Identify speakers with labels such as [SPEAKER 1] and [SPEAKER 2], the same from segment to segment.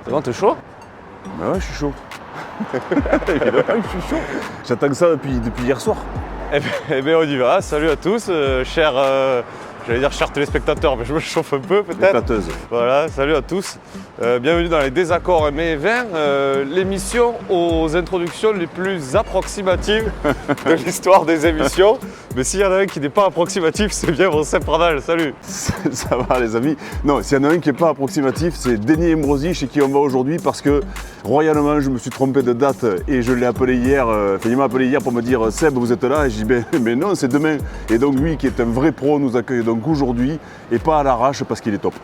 [SPEAKER 1] C'est bon, t'es chaud?
[SPEAKER 2] Bah ouais, je suis chaud. Évidemment que je suis chaud. J'attends que ça depuis hier soir.
[SPEAKER 1] Eh bien, on y va. Salut à tous, j'allais dire chers téléspectateurs, mais je me chauffe un peu peut-être.
[SPEAKER 2] Flatteuse.
[SPEAKER 1] Voilà, salut à tous. Bienvenue dans les Désaccords Aimés et Vins, l'émission aux introductions les plus approximatives de l'histoire des émissions. Mais s'il y en a un qui n'est pas approximatif, c'est bien Vincent Pradal. Salut.
[SPEAKER 2] Ça va les amis. Non, s'il y en a un qui n'est pas approximatif, c'est Denis Ambrosi chez qui on va aujourd'hui parce que royalement je me suis trompé de date et je l'ai appelé hier. Il m'a appelé hier pour me dire Seb, vous êtes là? Et je dis mais non, c'est demain. Et donc lui qui est un vrai pro nous accueille donc aujourd'hui et pas à l'arrache parce qu'il est top.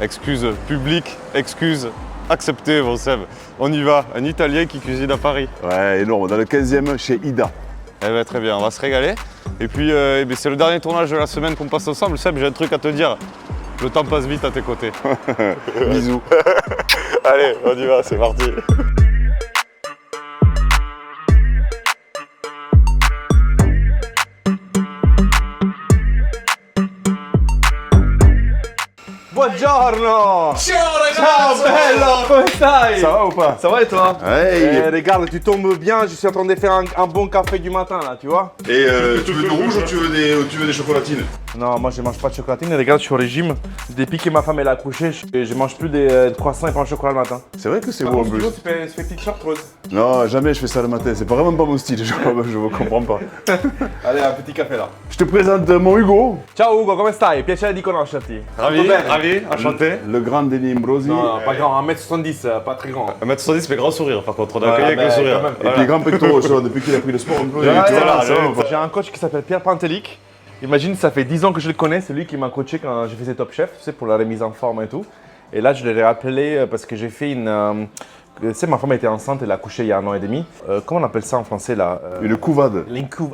[SPEAKER 1] Excuse publique, excuse acceptée, mon Seb. On y va, un Italien qui cuisine à Paris.
[SPEAKER 2] Ouais, énorme, dans le 15e chez Ida.
[SPEAKER 1] Eh bien, très bien, on va se régaler. Et puis, c'est le dernier tournage de la semaine qu'on passe ensemble. Seb, j'ai un truc à te dire. Le temps passe vite à tes côtés.
[SPEAKER 2] Bisous.
[SPEAKER 1] Allez, on y va, c'est parti.
[SPEAKER 3] Buongiorno!
[SPEAKER 1] Ciao,
[SPEAKER 3] bello! Come stai?
[SPEAKER 2] Ça va ou pas?
[SPEAKER 3] Ça va et toi?
[SPEAKER 2] Hey.
[SPEAKER 3] Regarde, tu tombes bien, je suis en train de faire un bon café du matin là, tu vois?
[SPEAKER 2] Et tu veux du rouge ou tu veux des chocolatines?
[SPEAKER 3] Non, moi je mange pas de chocolatine, regarde, je suis au régime. Depuis que ma femme elle a accouché, je mange plus de croissants et pain au chocolat le matin.
[SPEAKER 2] C'est vrai que c'est beau en plus.
[SPEAKER 3] Tu fais petite short rose.
[SPEAKER 2] Non, jamais je fais ça le matin, c'est vraiment pas mon style, je ne comprends pas.
[SPEAKER 3] Allez, un petit café là.
[SPEAKER 2] Je te présente mon Hugo,
[SPEAKER 3] Ciao Ugo, come stai? Piacere di conoscerti.
[SPEAKER 1] Ravi,
[SPEAKER 3] Tutto bene?
[SPEAKER 1] ravi, enchanté.
[SPEAKER 2] le grand Denis Ambrosi.
[SPEAKER 3] Non, pas grand, 1m70, pas très grand.
[SPEAKER 1] 1m70, mais grand sourire par contre, on a
[SPEAKER 3] Ouais,
[SPEAKER 1] accueilli avec le
[SPEAKER 3] mais
[SPEAKER 1] sourire.
[SPEAKER 3] quand même.
[SPEAKER 2] Et puis grand pectoraux, tu vois, depuis qu'il a pris le sport un peu.
[SPEAKER 3] Ouais,
[SPEAKER 2] tu vois,
[SPEAKER 1] voilà,
[SPEAKER 2] ça va ou pas?
[SPEAKER 3] J'ai un coach qui s'appelle Pierre Pantelic. Imagine, ça fait 10 ans que je le connais, c'est lui qui m'a coaché quand j'ai fait ses Top Chef, tu sais, pour la remise en forme et tout. Et là, je l'ai rappelé parce que j'ai fait une... tu sais, ma femme était enceinte, elle a accouché il y a 1 an et demi. Comment on appelle ça en français là
[SPEAKER 2] Une couvade.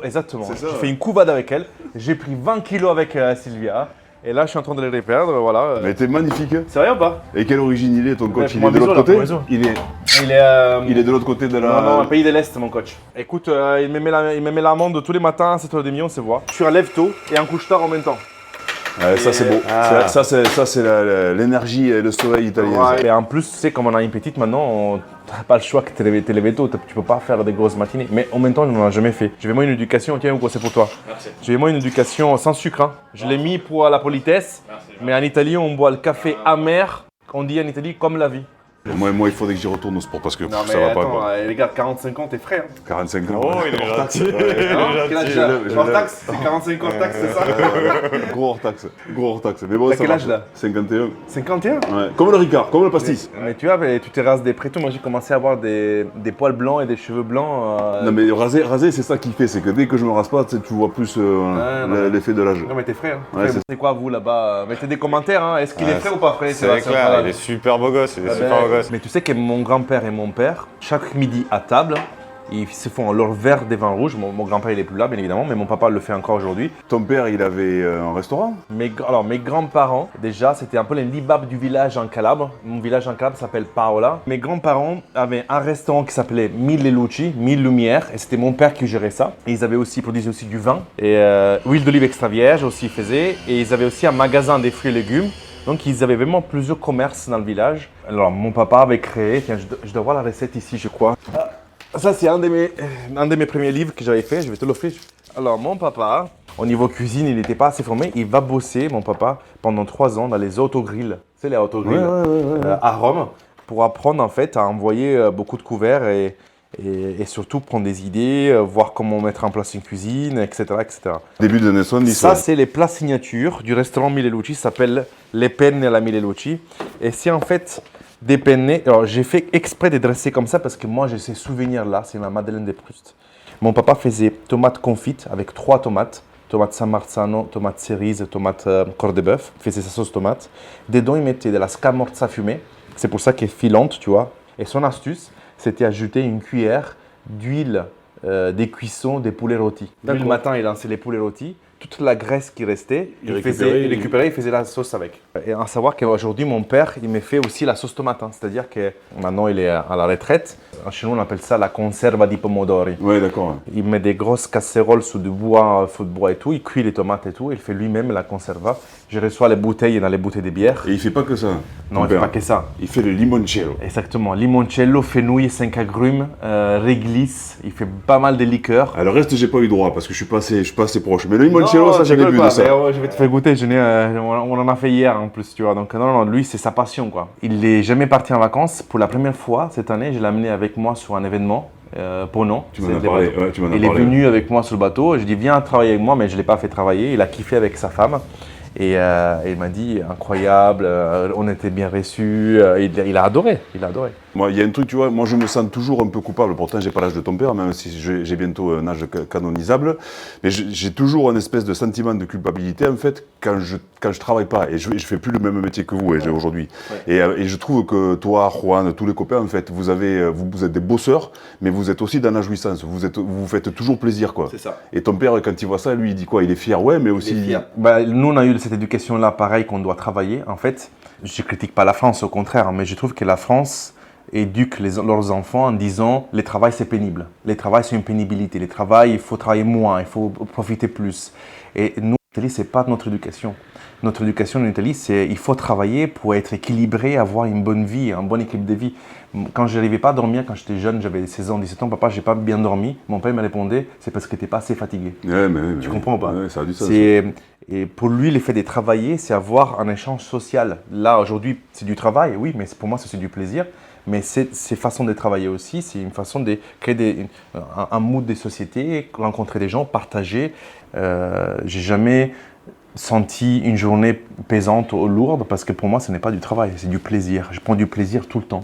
[SPEAKER 3] Exactement.
[SPEAKER 2] C'est ça,
[SPEAKER 3] J'ai
[SPEAKER 2] ouais.
[SPEAKER 3] fait une couvade avec elle. J'ai pris 20 kilos avec Sylvia. Et là, je suis en train de les reperdre, voilà.
[SPEAKER 2] Mais t'es magnifique.
[SPEAKER 3] C'est vrai ou pas?
[SPEAKER 2] Et quelle origine il est ton coach? Il
[SPEAKER 3] Moi,
[SPEAKER 2] est de l'autre
[SPEAKER 3] bisous, là,
[SPEAKER 2] côté
[SPEAKER 3] bisous.
[SPEAKER 2] Il
[SPEAKER 3] Il est
[SPEAKER 2] est de l'autre côté de la...
[SPEAKER 3] Non, pays de l'Est, mon coach. Écoute, il me met l'amande tous les matins à 7h30, on se voit. Tu enlèves tôt et un couche-tard en même temps.
[SPEAKER 2] Ouais, ça c'est beau.
[SPEAKER 3] Ah.
[SPEAKER 2] Ça c'est l'énergie et le soleil italien.
[SPEAKER 3] Ouais. Et en plus, tu sais, comme on a une petite maintenant, on n'a pas le choix que de te lever tôt. Tu peux pas faire des grosses matinées. Mais en même temps, on n'en a jamais fait. Je vais moi une éducation, tiens Hugo, c'est pour toi.
[SPEAKER 1] Merci.
[SPEAKER 3] Je vais moi une éducation sans sucre. Hein. Je l'ai mis pour la politesse.
[SPEAKER 1] Merci.
[SPEAKER 3] Mais en Italie, on boit le café amer. On dit en Italie comme la vie.
[SPEAKER 2] Moi, il faudrait que j'y retourne au sport parce que
[SPEAKER 3] Non, mais
[SPEAKER 2] ça va pas
[SPEAKER 3] attends,
[SPEAKER 2] quoi.
[SPEAKER 3] les gars, 45 ans, t'es frais. Hein.
[SPEAKER 2] 45 ans.
[SPEAKER 1] Oh, il est gentil.
[SPEAKER 3] Quel âge
[SPEAKER 2] je lève, je
[SPEAKER 3] hors
[SPEAKER 2] lève.
[SPEAKER 3] taxe, c'est 45 hors taxe, c'est ça?
[SPEAKER 2] Gros hors taxe. Gros hors taxe. Mais bon,
[SPEAKER 3] T'as
[SPEAKER 2] ça
[SPEAKER 3] quel
[SPEAKER 2] marche.
[SPEAKER 3] âge, là
[SPEAKER 2] 51.
[SPEAKER 3] 51?
[SPEAKER 2] Ouais. Comme le Ricard, comme le pastis.
[SPEAKER 3] Mais tu vois, tu te rases des prétaux. Moi, j'ai commencé à avoir des poils blancs et des cheveux blancs.
[SPEAKER 2] Non mais raser c'est ça qui fait, c'est que dès que je me rase pas, tu sais, tu vois plus
[SPEAKER 3] non.
[SPEAKER 2] l'effet de l'âge.
[SPEAKER 3] Non, mais t'es frais. Hein.
[SPEAKER 2] Ouais,
[SPEAKER 3] c'est quoi, vous, là-bas? Mettez des commentaires. Hein. Est-ce qu'il est frais ou pas frais?
[SPEAKER 1] C'est
[SPEAKER 3] Sébastien
[SPEAKER 1] clair,
[SPEAKER 3] Pradal
[SPEAKER 1] il est super beau gosse, il est super beau gosse.
[SPEAKER 3] Mais tu sais que mon grand-père et mon père, chaque midi à table, ils se font leur verre de vin rouge. Mon grand-père, il est plus là, bien évidemment, mais mon papa le fait encore aujourd'hui.
[SPEAKER 2] Ton père, il avait un restaurant?
[SPEAKER 3] Alors, mes grands-parents, déjà, c'était un peu les libabs du village en Calabre. Mon village en Calabre s'appelle Paola. Mes grands-parents avaient un restaurant qui s'appelait Mille Luci, 1000 lumières, et c'était mon père qui gérait ça. Et ils avaient aussi produisaient aussi du vin et huile d'olive extra vierge aussi ils faisaient. Et ils avaient aussi un magasin des fruits et légumes. Donc, ils avaient vraiment plusieurs commerces dans le village. Alors, mon papa avait créé, tiens, je dois voir la recette ici, je crois. Ça, c'est un de mes premiers livres que j'avais fait, je vais te l'offrir. Alors, mon papa, au niveau cuisine, il n'était pas assez formé. Il va bosser, mon papa, pendant 3 ans dans les autogrilles. Tu sais, les autogrilles à Rome, pour apprendre en fait à envoyer beaucoup de couverts et surtout prendre des idées, voir comment mettre en place une cuisine, etc. etc.
[SPEAKER 2] Début des années 70.
[SPEAKER 3] Ça,
[SPEAKER 2] ouais.
[SPEAKER 3] c'est les plats signatures du restaurant Mille Luci, ça s'appelle les penne alla Mille Luci. Et c'est en fait des penne. Alors, j'ai fait exprès de dresser comme ça parce que moi, j'ai ces souvenirs-là, c'est ma Madeleine de Proust. Mon papa faisait tomates confites avec 3 tomates. Tomate San Marzano, tomate cerise, tomate corde de bœuf. Il faisait sa sauce tomate. Dedans, il mettait de la scamorza fumée. C'est pour ça qu'elle est filante, tu vois. Et son astuce, c'était ajouter une cuillère d'huile des cuissons des poulets rôtis. Lui, le matin, il lançait les poulets rôtis. Toute la graisse qui restait, il récupérait, il faisait la sauce avec. Et à savoir qu'aujourd'hui, mon père, il me fait aussi la sauce tomate. C'est-à-dire que maintenant, il est à la retraite. Chez nous, on appelle ça la conserva di pomodori.
[SPEAKER 2] Ouais, d'accord.
[SPEAKER 3] Il met des grosses casseroles sous du bois, feu de bois et tout. Il cuit les tomates et tout. Il fait lui-même la conserva. Je reçois les bouteilles dans les bouteilles de bière.
[SPEAKER 2] Et il fait pas que ça.
[SPEAKER 3] Non,
[SPEAKER 2] ton
[SPEAKER 3] il ne fait
[SPEAKER 2] père.
[SPEAKER 3] pas que ça.
[SPEAKER 2] Il fait le limoncello.
[SPEAKER 3] Exactement. Limoncello, fenouil, 5 agrumes, réglisse. Il fait pas mal de liqueurs.
[SPEAKER 2] Alors, le reste, j'ai pas eu droit parce que je suis pas assez proche. Mais le limoncello, ça, j'avais vu de ça.
[SPEAKER 3] Je vais te faire goûter. On en a fait hier en plus, tu vois. Donc, non, lui, c'est sa passion, quoi. Il n'est jamais parti en vacances. Pour la première fois cette année, je l'ai amené avec moi sur un événement. Pono.
[SPEAKER 2] Tu m'en as parlé. Ouais, tu m'en as
[SPEAKER 3] Il est
[SPEAKER 2] parlé.
[SPEAKER 3] venu avec moi sur le bateau. Je lui ai dit, viens travailler avec moi, mais je ne l'ai pas fait travailler. Il a kiffé avec sa femme. Et il m'a dit, incroyable, on était bien reçus. Il a adoré. Il a adoré.
[SPEAKER 2] Moi, il y a un truc, tu vois, moi je me sens toujours un peu coupable, pourtant j'ai pas l'âge de ton père, même si j'ai bientôt un âge canonisable, mais j'ai toujours un espèce de sentiment de culpabilité en fait quand je travaille pas, et je fais plus le même métier que vous aujourd'hui.
[SPEAKER 3] Ouais.
[SPEAKER 2] Et je trouve que toi, Juan, tous les copains, en fait, vous êtes des bosseurs, mais vous êtes aussi dans la jouissance, vous faites toujours plaisir, quoi.
[SPEAKER 3] C'est ça.
[SPEAKER 2] Et ton père, quand il voit ça, lui, il dit quoi? Il est fier, ouais, mais aussi...
[SPEAKER 3] Nous, on a eu cette éducation-là, pareil, qu'on doit travailler. En fait, je ne critique pas la France, au contraire, mais je trouve que la France éduque leurs enfants en disant « le travail, c'est pénible. Le travail, c'est une pénibilité. Le travail, il faut travailler moins, il faut profiter plus. » Et nous, en Italie, ce n'est pas notre éducation. Notre éducation en Italie, c'est il faut travailler pour être équilibré, avoir une bonne vie, un bon équilibre de vie. Quand je n'arrivais pas à dormir, quand j'étais jeune, j'avais 16 ans, 17 ans, papa, j'ai pas bien dormi. Mon père me répondait, c'est parce que tu n'es pas assez fatigué.
[SPEAKER 2] Ouais,
[SPEAKER 3] Tu comprends ou pas?
[SPEAKER 2] Ouais, ça a du sens.
[SPEAKER 3] Et pour lui, le fait de travailler, c'est avoir un échange social. Là, aujourd'hui, c'est du travail, oui, mais pour moi, c'est du plaisir. Mais ces façons de travailler aussi, c'est une façon de créer un mood de société, rencontrer des gens, partager. J'ai jamais senti une journée pesante ou lourde parce que pour moi, ce n'est pas du travail, c'est du plaisir. Je prends du plaisir tout le temps.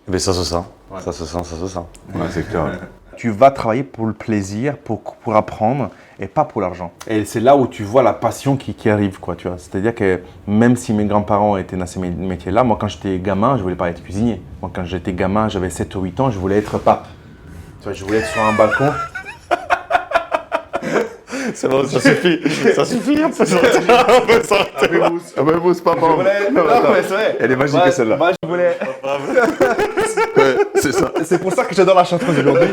[SPEAKER 1] Mais ça se sent.
[SPEAKER 3] Ouais.
[SPEAKER 1] Ça se sent, ça se sent.
[SPEAKER 2] Ouais, c'est clair.
[SPEAKER 3] Tu vas travailler pour le plaisir, pour apprendre et pas pour l'argent. Et c'est là où tu vois la passion qui arrive, quoi, tu vois. C'est-à-dire que même si mes grands-parents étaient dans ces métiers-là, moi quand j'étais gamin, je voulais pas être cuisinier. Moi quand j'étais gamin, j'avais 7 ou 8 ans, je voulais être pape. Tu vois, je voulais être sur un balcon.
[SPEAKER 1] C'est bon, ça suffit. Ça suffit, on peut s'arrêter.
[SPEAKER 2] Ah ben vous, c'est pas
[SPEAKER 3] Non, mais c'est vrai.
[SPEAKER 2] Elle est magique,
[SPEAKER 3] Moi,
[SPEAKER 2] celle-là.
[SPEAKER 3] Moi, je voulais...
[SPEAKER 2] Ouais, c'est ça.
[SPEAKER 3] C'est pour ça que j'adore la chanteuse aujourd'hui.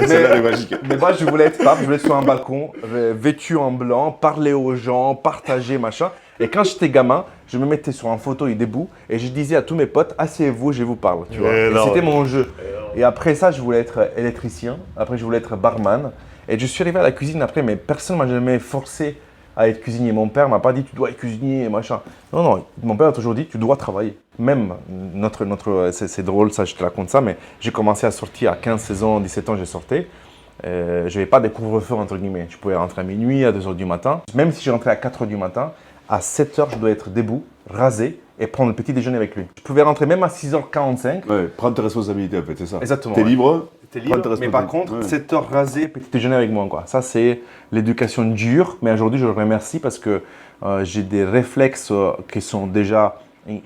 [SPEAKER 2] Celle-là, elle est magique.
[SPEAKER 3] Mais moi, je voulais être pape, je voulais être sur un balcon, vêtu en blanc, parler aux gens, partager, machin. Et quand j'étais gamin, je me mettais sur un fauteuil debout et je disais à tous mes potes, asseyez-vous, je vous parle. Tu vois. Et c'était mon jeu. Et après ça, je voulais être électricien. Après, je voulais être barman. Et je suis arrivé à la cuisine après, mais personne ne m'a jamais forcé à être cuisinier. Mon père m'a pas dit, tu dois être cuisinier, machin. Non, non, mon père a toujours dit, tu dois travailler. Même, c'est drôle, ça, je te raconte ça, mais j'ai commencé à sortir à 15, 16 ans, 17 ans, je sortais. Je n'avais pas de couvre-feu, entre guillemets. Je pouvais rentrer à minuit, à 2 h du matin. Même si je rentrais à 4 h du matin, à 7 h, je dois être debout, rasé et prendre le petit déjeuner avec lui. Je pouvais rentrer même à 6 h 45.
[SPEAKER 2] Ouais, prends tes responsabilités en fait, c'est ça.
[SPEAKER 3] Exactement.
[SPEAKER 2] T'es
[SPEAKER 3] ouais.
[SPEAKER 2] libre.
[SPEAKER 3] T'es libre,
[SPEAKER 2] Prends tes
[SPEAKER 3] mais par
[SPEAKER 2] responsabilités.
[SPEAKER 3] contre, 7 h rasé, petit déjeuner avec moi, quoi. Ça, c'est l'éducation dure, mais aujourd'hui, je le remercie parce que j'ai des réflexes qui sont déjà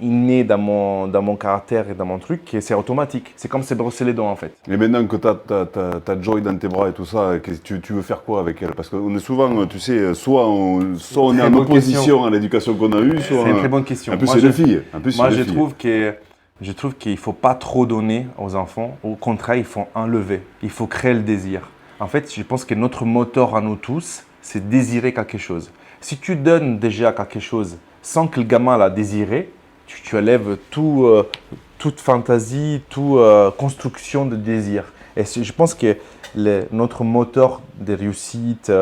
[SPEAKER 3] innés dans mon caractère et dans mon truc, et c'est automatique. C'est comme se brosser les dents, en fait.
[SPEAKER 2] Et maintenant que t'as Joy dans tes bras et tout ça, tu veux faire quoi avec elle? Parce qu'on est souvent, tu sais, soit on est
[SPEAKER 3] Très
[SPEAKER 2] en
[SPEAKER 3] bonne
[SPEAKER 2] opposition
[SPEAKER 3] question.
[SPEAKER 2] à l'éducation qu'on a eue, soit...
[SPEAKER 3] C'est une très bonne question.
[SPEAKER 2] En plus,
[SPEAKER 3] Moi,
[SPEAKER 2] c'est une fille.
[SPEAKER 3] Moi, je trouve qu'il ne faut pas trop donner aux enfants. Au contraire, il faut enlever. Il faut créer le désir. En fait, je pense que notre moteur à nous tous, c'est désirer quelque chose. Si tu donnes déjà quelque chose sans que le gamin l'a désiré, tu enlèves toute fantaisie, toute construction de désir. Et je pense que notre moteur de réussite,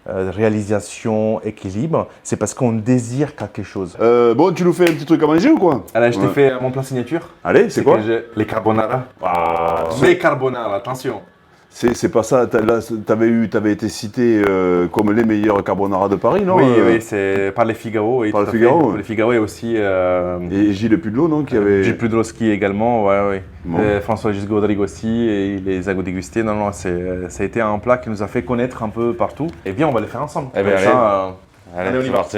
[SPEAKER 3] réalisation, équilibre, c'est parce qu'on désire quelque chose.
[SPEAKER 2] Bon, tu nous fais un petit truc à manger ou quoi?
[SPEAKER 3] Alors, je t'ai
[SPEAKER 2] Ouais.
[SPEAKER 3] fait mon plat signature.
[SPEAKER 2] Allez, c'est quoi?
[SPEAKER 3] Les carbonara. Les carbonara, attention.
[SPEAKER 2] C'est pas ça, t'avais été cité comme les meilleurs carbonara de Paris, non?
[SPEAKER 3] Oui, c'est par les Figaro. Oui,
[SPEAKER 2] Par
[SPEAKER 3] tout
[SPEAKER 2] le
[SPEAKER 3] à
[SPEAKER 2] Figaro,
[SPEAKER 3] fait.
[SPEAKER 2] ouais.
[SPEAKER 3] Par les Figaro et aussi
[SPEAKER 2] Et Gilles Pudlot, non? Qui avait...
[SPEAKER 3] Gilles Pudlowski également, ouais.
[SPEAKER 2] Bon.
[SPEAKER 3] François Gisgaud-Rodrigue aussi, et il les a dégustés. Non, ça a été un plat qui nous a fait connaître un peu partout. Et bien, on va le faire ensemble.
[SPEAKER 1] Eh bien,
[SPEAKER 3] Comme ça,
[SPEAKER 1] allez,
[SPEAKER 3] allez, on y
[SPEAKER 1] c'est
[SPEAKER 3] va.
[SPEAKER 1] parti.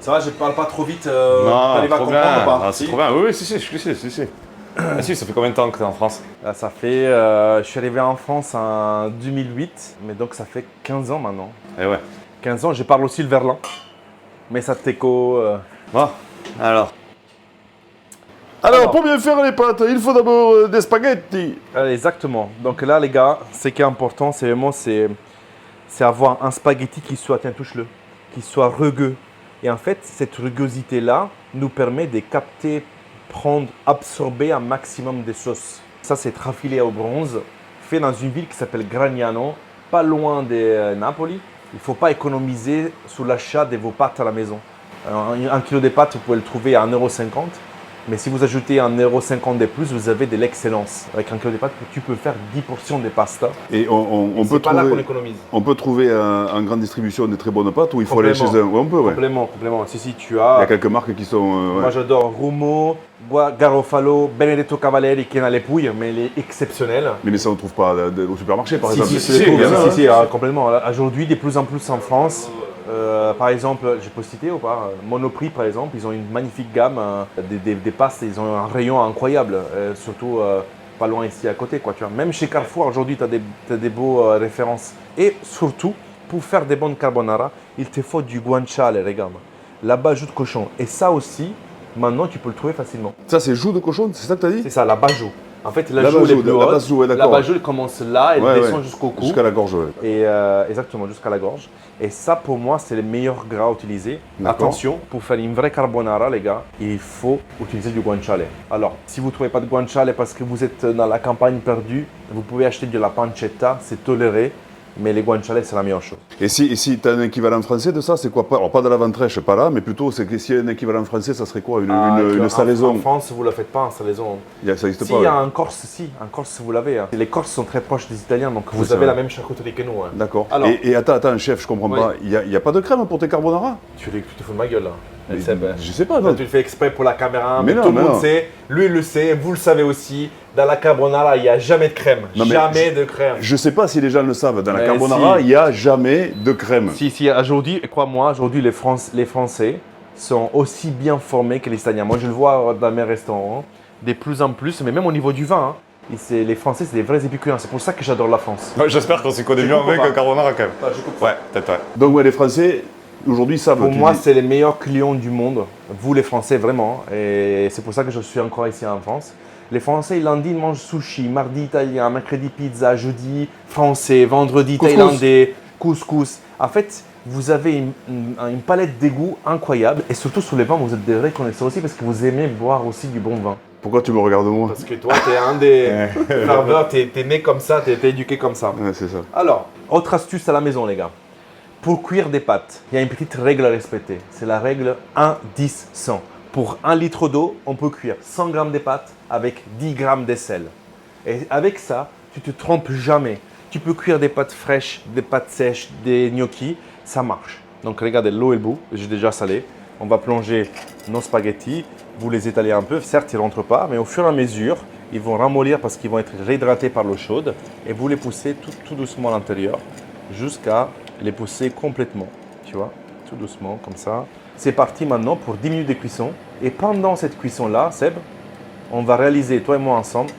[SPEAKER 3] Ça va, je parle pas trop vite.
[SPEAKER 1] Non,
[SPEAKER 3] t'arrives à
[SPEAKER 1] trop
[SPEAKER 3] comprendre
[SPEAKER 1] bien.
[SPEAKER 3] ou pas?
[SPEAKER 1] Non, c'est trop bien. Oui, si, si. Ah si, ça fait combien de temps que tu es en France?
[SPEAKER 3] Là, ça fait, je suis arrivé en France en 2008, mais donc ça fait 15 ans maintenant.
[SPEAKER 1] Eh ouais.
[SPEAKER 3] 15 ans, je parle aussi le verlan. Messa teco.
[SPEAKER 1] Bon, alors.
[SPEAKER 2] Alors, pour bien faire les pâtes, il faut d'abord des spaghettis.
[SPEAKER 3] Exactement. Donc là, les gars, ce qui est important, c'est vraiment c'est avoir un spaghetti qui soit, tiens, touche-le, qui soit rugueux. Et en fait, cette rugosité-là nous permet de capter, prendre, absorber un maximum de sauce. Ça, c'est trafilé au bronze, fait dans une ville qui s'appelle Gragnano, pas loin de Napoli. Il ne faut pas économiser sur l'achat de vos pâtes à la maison. Un kilo de pâtes, vous pouvez le trouver à 1,50 €. Mais si vous ajoutez 1,50 € de plus, vous avez de l'excellence. Avec un kilo de pâtes, tu peux faire 10 portions de pasta.
[SPEAKER 2] Et on peut
[SPEAKER 3] pas là qu'on
[SPEAKER 2] trouver,
[SPEAKER 3] économise.
[SPEAKER 2] on peut trouver en grande distribution de très bonnes pâtes ou il faut aller chez un. Ouais, on peut, ouais.
[SPEAKER 3] Complément. Si, tu
[SPEAKER 2] Il y
[SPEAKER 3] as.
[SPEAKER 2] a quelques marques qui sont. Ouais.
[SPEAKER 3] Moi, j'adore Rumo, Garofalo, Benedetto Cavalieri qui est dans les pouilles, mais il est exceptionnel.
[SPEAKER 2] Mais ça, on ne trouve pas au supermarché, par exemple.
[SPEAKER 3] Si, complètement. Aujourd'hui, de plus en plus en France. Par exemple, je peux citer ou pas Monoprix, par exemple, ils ont une magnifique gamme des pastes. Ils ont un rayon incroyable, surtout pas loin ici à côté, quoi. Tu vois. Même chez Carrefour, aujourd'hui, tu as des beaux références. Et surtout, pour faire des bonnes carbonara, il te faut du guanciale, regarde. Là-bas, jus de cochon. Et ça aussi, maintenant, tu peux le trouver facilement.
[SPEAKER 2] Ça, c'est joue de cochon, c'est ça que tu as dit?
[SPEAKER 3] C'est ça, la bajou. En fait, la
[SPEAKER 2] bajou,
[SPEAKER 3] joue est plus haute.
[SPEAKER 2] d'accord.
[SPEAKER 3] La bajou, elle commence là, elle descend jusqu'au cou.
[SPEAKER 2] Jusqu'à la gorge, ouais.
[SPEAKER 3] Et exactement, jusqu'à la gorge. Et ça, pour moi, c'est le meilleur gras à utiliser.
[SPEAKER 2] D'accord.
[SPEAKER 3] Attention, pour faire une vraie carbonara, les gars, il faut utiliser du guanciale. Alors, si vous ne trouvez pas de guanciale parce que vous êtes dans la campagne perdue, vous pouvez acheter de la pancetta, c'est toléré. Mais les guanciale, c'est la meilleure chose.
[SPEAKER 2] Et si tu as un équivalent français de ça, c'est quoi? Alors, pas de la ventrèche, pas là, mais plutôt, c'est que s'il y a un équivalent français, ça serait quoi? Une salaison?
[SPEAKER 3] En France, vous ne la faites pas en salaison.
[SPEAKER 2] Ça n'existe
[SPEAKER 3] Si,
[SPEAKER 2] pas.
[SPEAKER 3] il y a
[SPEAKER 2] Ouais.
[SPEAKER 3] un Corse, en Corse, vous l'avez. Hein. Les Corses sont très proches des Italiens, donc vous
[SPEAKER 2] C'est
[SPEAKER 3] avez
[SPEAKER 2] vrai.
[SPEAKER 3] la même charcuterie que nous. Hein.
[SPEAKER 2] D'accord.
[SPEAKER 3] Alors-
[SPEAKER 2] Et attends, chef, je comprends
[SPEAKER 3] Oui.
[SPEAKER 2] pas. Il y a pas de crème pour tes carbonara?
[SPEAKER 3] Tu te fous de ma gueule, là.
[SPEAKER 2] Mais
[SPEAKER 3] Seb.
[SPEAKER 2] je sais pas,
[SPEAKER 3] Toi,
[SPEAKER 2] non.
[SPEAKER 3] tu le fais exprès pour la caméra,
[SPEAKER 2] Mais
[SPEAKER 3] mais
[SPEAKER 2] non,
[SPEAKER 3] tout le
[SPEAKER 2] mais
[SPEAKER 3] monde
[SPEAKER 2] non.
[SPEAKER 3] sait, lui il le sait, vous le savez aussi. Dans la carbonara, il n'y a jamais de crème.
[SPEAKER 2] Non, mais
[SPEAKER 3] Jamais de crème.
[SPEAKER 2] Je sais pas si les gens le savent. Dans la
[SPEAKER 3] Mais
[SPEAKER 2] carbonara,
[SPEAKER 3] si.
[SPEAKER 2] il n'y a jamais de crème.
[SPEAKER 3] Si, aujourd'hui, et crois-moi, aujourd'hui les Français sont aussi bien formés que les Italiens. Moi, je le vois dans mes restaurants, de plus en plus, mais même au niveau du vin. Hein, les Français, c'est des vrais épicuriens. C'est pour ça que j'adore la France.
[SPEAKER 1] Ouais, j'espère qu'on s'y connaît
[SPEAKER 3] Je
[SPEAKER 1] mieux en
[SPEAKER 3] comprends
[SPEAKER 1] vrai
[SPEAKER 3] pas.
[SPEAKER 1] que carbonara quand même.
[SPEAKER 3] je coupe.
[SPEAKER 1] Ouais, peut-être ouais.
[SPEAKER 2] Donc, ouais, les Français, aujourd'hui, savent.
[SPEAKER 3] Pour
[SPEAKER 2] tu
[SPEAKER 3] moi,
[SPEAKER 2] dis.
[SPEAKER 3] c'est les meilleurs clients du monde, vous les Français, vraiment. Et c'est pour ça que je suis encore ici en France. Les Français, lundi, ils mangent sushi, mardi italien, mercredi pizza, jeudi français, vendredi
[SPEAKER 2] Couscous.
[SPEAKER 3] thaïlandais, couscous. En fait, vous avez une palette de goûts incroyable. Et surtout, sur les vins, vous êtes des vrais connaisseurs aussi parce que vous aimez boire aussi du bon vin.
[SPEAKER 2] Pourquoi tu me regardes moi?
[SPEAKER 3] Parce que toi, tu es un des ferveurs, tu es né comme ça, tu es éduqué comme ça.
[SPEAKER 2] Ouais, c'est ça.
[SPEAKER 3] Alors, autre astuce à la maison, les gars. Pour cuire des pâtes, il y a une petite règle à respecter. C'est la règle 1-10-100. Pour 1 litre d'eau, on peut cuire 100 g de pâtes avec 10 g de sel. Et avec ça, tu te trompes jamais. Tu peux cuire des pâtes fraîches, des pâtes sèches, des gnocchis, ça marche. Donc regardez, l'eau est le bout, j'ai déjà salé. On va plonger nos spaghettis, vous les étalez un peu, certes ils ne rentrent pas, mais au fur et à mesure, ils vont ramollir parce qu'ils vont être réhydratés par l'eau chaude et vous les poussez tout doucement à l'intérieur jusqu'à les pousser complètement, tu vois, tout doucement comme ça. C'est parti maintenant pour 10 minutes de cuisson et pendant cette cuisson-là, Seb, on va réaliser, toi et moi ensemble,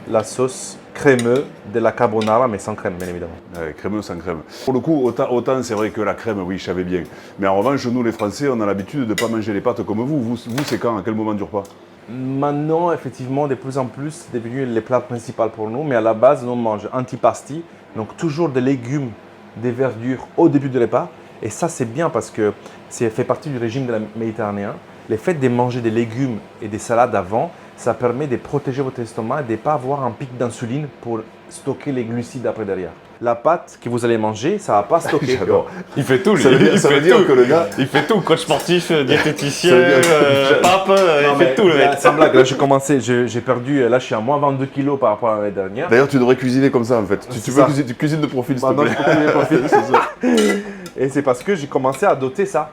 [SPEAKER 3] la sauce crémeuse de la carbonara, mais sans crème, bien évidemment.
[SPEAKER 2] Ouais, crémeux sans crème. Pour le coup, autant c'est vrai que la crème, oui, je savais bien. Mais en revanche, nous les Français, on a l'habitude de ne pas manger les pâtes comme vous. Vous c'est quand? À quel moment du repas?
[SPEAKER 3] Maintenant, effectivement, de plus en plus, c'est devenu les plats principaux pour nous, mais à la base, nous on mange antipasti, donc toujours des légumes, des verdures au début du repas. Et ça, c'est bien parce que ça fait partie du régime de la méditerranéen. Le fait de manger des légumes et des salades avant, ça permet de protéger votre estomac et de ne pas avoir un pic d'insuline pour stocker les glucides après derrière. La pâte que vous allez manger, ça ne va pas stocker.
[SPEAKER 2] J'adore.
[SPEAKER 1] Il fait tout, lui.
[SPEAKER 2] Ça veut dire-
[SPEAKER 1] il
[SPEAKER 2] ça
[SPEAKER 1] fait
[SPEAKER 2] veut dire
[SPEAKER 1] tout.
[SPEAKER 2] que le gars-
[SPEAKER 1] Il fait tout, coach sportif, diététicien,
[SPEAKER 2] Ça veut dire-
[SPEAKER 1] pape, il fait tout le mec.
[SPEAKER 3] Sans blague, là j'ai commencé, j'ai perdu, là je suis à moins 22 kilos par rapport à l'année dernière.
[SPEAKER 2] D'ailleurs, tu devrais cuisiner comme ça en fait. Tu
[SPEAKER 3] C'est
[SPEAKER 2] veux
[SPEAKER 3] ça.
[SPEAKER 2] cuisiner, tu cuisines de profil, s'il te
[SPEAKER 3] Maintenant,
[SPEAKER 2] plaît.
[SPEAKER 3] je peux cuisiner de profil, c'est ça. Et c'est parce que j'ai commencé à doter ça.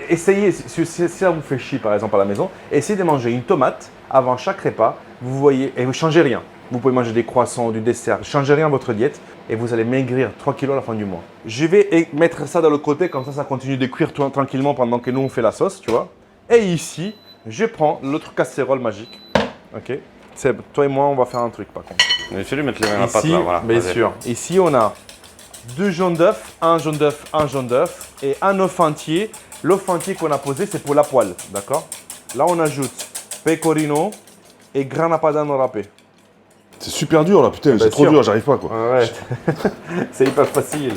[SPEAKER 3] Essayez, si ça vous fait chier par exemple à la maison, essayez de manger une tomate avant chaque repas. Vous voyez, et vous ne changez rien. Vous pouvez manger des croissants, du dessert, ne changez rien à votre diète et vous allez maigrir 3 kilos à la fin du mois. Je vais mettre ça dans le côté, comme ça continue de cuire tranquillement pendant que nous on fait la sauce, tu vois. Et ici, je prends l'autre casserole magique. Ok. Seb, toi et moi, on va faire un truc par contre.
[SPEAKER 1] Mais fais-lui mettre les mains à la pâte
[SPEAKER 3] Ici,
[SPEAKER 1] là, voilà.
[SPEAKER 3] bien
[SPEAKER 1] Vas-y.
[SPEAKER 3] sûr. Ici, on a 2 jaunes d'œufs, un jaune d'œuf et un œuf entier L'œuf entier qu'on a posé, c'est pour la poêle, d'accord? Là, on ajoute pecorino et grana padano râpé.
[SPEAKER 2] C'est super dur là, putain, c'est trop
[SPEAKER 3] sûr.
[SPEAKER 2] dur, j'arrive pas quoi.
[SPEAKER 3] Ouais, c'est hyper facile.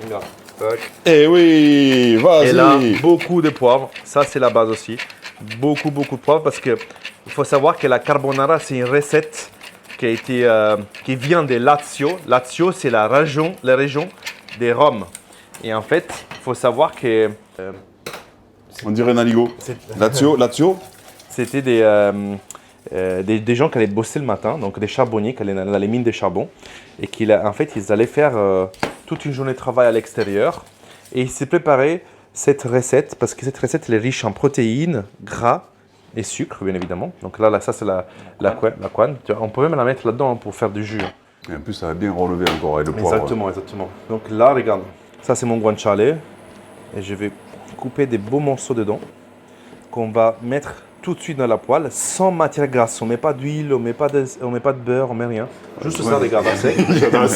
[SPEAKER 3] Regarde. Tac.
[SPEAKER 2] Eh oui, vas-y.
[SPEAKER 3] Et là, beaucoup de poivre. Ça, c'est la base aussi. Beaucoup de poivre parce que il faut savoir que la carbonara, c'est une recette qui vient de Lazio. Lazio, c'est la région des Roms. Et en fait, il faut savoir que
[SPEAKER 2] On dirait Naligo. Lazio.
[SPEAKER 3] c'était des gens qui allaient bosser le matin, donc des charbonniers qui allaient dans les mines de charbon. Et en fait, ils allaient faire toute une journée de travail à l'extérieur. Et ils s'est préparé cette recette parce que cette recette elle est riche en protéines, gras et sucre, bien évidemment. Donc là ça, c'est la couenne. On peut même la mettre là-dedans pour faire du jus.
[SPEAKER 2] Et en plus, ça va bien relever encore avec le poivre.
[SPEAKER 3] Exactement. Donc là, regarde, ça c'est mon guanciale. Et je vais couper des beaux morceaux dedans qu'on va mettre tout de suite dans la poêle sans matière grasse. On met pas d'huile, on met pas de beurre, on met rien. Juste ça, regarde, assez.
[SPEAKER 2] Je pense.